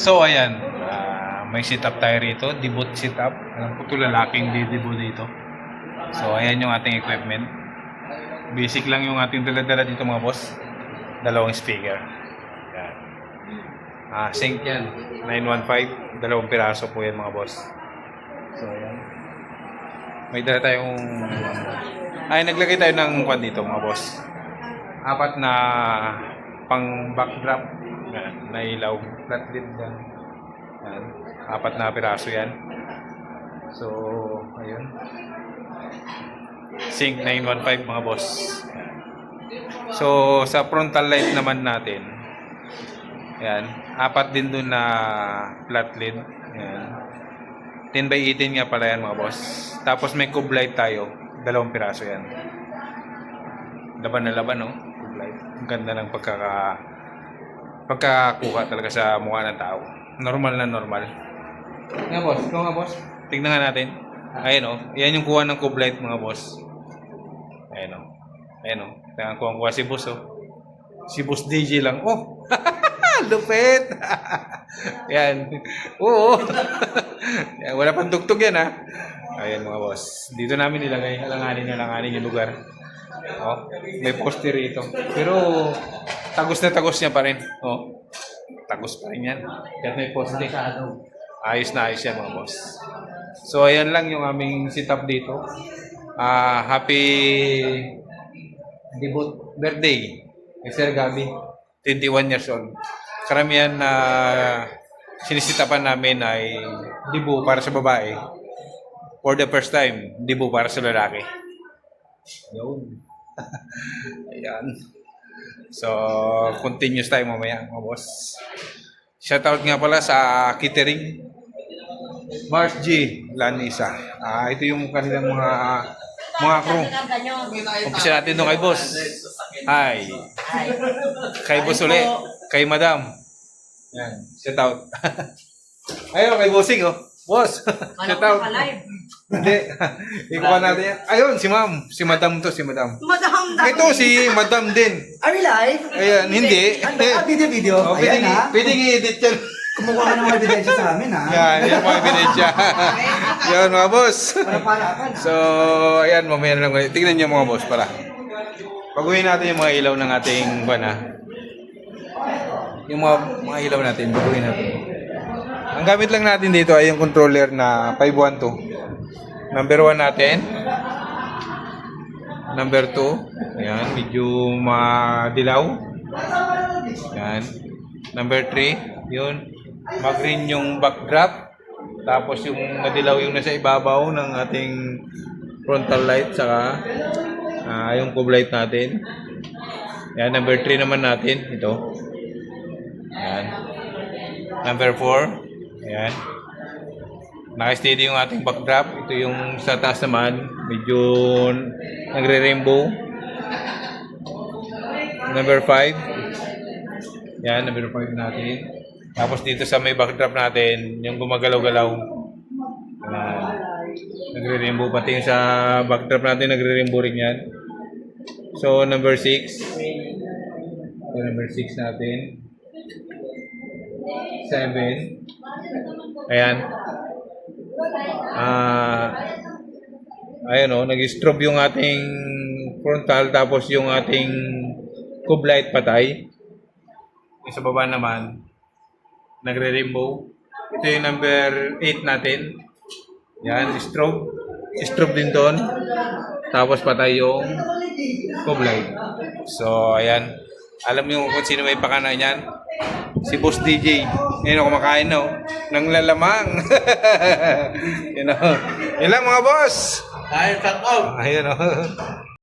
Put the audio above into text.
So ayan, may setup tayo rito, debut setup. Alam ko ito lalaking debut dito. So ayan yung ating equipment. Basic lang yung ating dala-dala dito mga boss. Dalawang speaker. Yan. Sync yan. 915. Dalawang piraso po yan mga boss. So ayan. May dala tayong... naglagay tayo ng kwan dito mga boss. 4 na pang backdrop. Yan. Na ilaw. Flat lid yan. Yan. 4 na piraso yan. So, ayun. Sync 915 mga boss. So, sa frontal light naman natin, yan, 4 din dun na flat lid. Yan. 10x18 nga pala yan mga boss. Tapos may cube light tayo. 2 piraso yan. Laban na laban, no? Cube light. Ang ganda ng pagkakuha talaga sa mukha ng tao. Normal na normal. Nga boss, ito nga boss. Tignan nga natin. Ayan o. Yan yung kuha ng cube light mga boss. Ayan o. Ayan o. Tignan kuha si boss o. Si boss DJ lang. Oh! Lupit! Yan. Oo. Yan, wala pang tugtog yan ha. Ayan mga boss. Dito namin nilagay. Alanganin yung lugar. Oh, may poster rito. Pero tagos na tagos niya pa rin. Oh. Tagos pa rin yan. Kaya may poster. Ayos na ayos yan mga boss. So ayan lang yung aming setup dito. Happy debut birthday kay Sir Gabi. 21 years old. Karamihan na sinisitapan namin ay debut para sa babae. For the first time, debut para sa lalaki. Yun. Ayan. So, continuous tayo mamaya mga boss. Shoutout nga pala sa catering. Mars G. Lanisa. Ito yung kanilang mga crew. Umpisa natin doon kay boss. Hi. Kay boss ulit. Kay madam. Yan. Shoutout. Ayun, kay bossing oh. Boss. Shoutout. Hindi. Ikuha natin yan. Ayun, si ma'am. Si madam to, si madam. Madam na. Ito si madam din. Are we live? Ayan, hindi. Video. Oh, Ayan ha. pwedeng i-edit yan. Kumukuha ka ng mga ebidensya sa amin ha. Yan mga ebidensya. Yan mga boss. Para. So, ayan, mamaya na lang. Tingnan niyo mga boss para. Baguhin natin yung mga ilaw ng ating van ha. Yung mga ilaw natin, baguhin natin. Ang gamit lang natin dito ay yung controller na 512. Number 1 natin. Number 2. Ayan, medyo madilaw. Ayan. Number 3. Yun. Mag-green yung backdrop. Tapos yung madilaw yung nasa ibabaw ng ating frontal light. Saka yung cube light natin. Ayan, number 3 naman natin. Ito. Ayan. Number 4. Ayan. Naka-steady yung ating backdrop. Ito yung sa taas naman. Medyo nagre-rainbow. Number 5. Ayan, number 5 natin. Tapos dito sa may backdrop natin, yung gumagalaw-galaw. Nagre-rainbow. Pati yung sa backdrop natin, nagre-rainbow rin yan. So, number 6. So, number 6 natin. 7. Ayan. Ayan o, nag-strobe yung ating frontal tapos yung ating cube light patay. Yung sa baba naman, nagre-rainbow. Ito yung number 8 natin. Yan, strobe. Strobe din doon. Tapos patay yung cube light. So, ayan. Alam niyo kung sino may pakana niyan? Si Boss DJ. Yan o, kumakain na o. Nang lalamang. Yan o. Yan lang mga boss. Ay, cut off. Ayan o.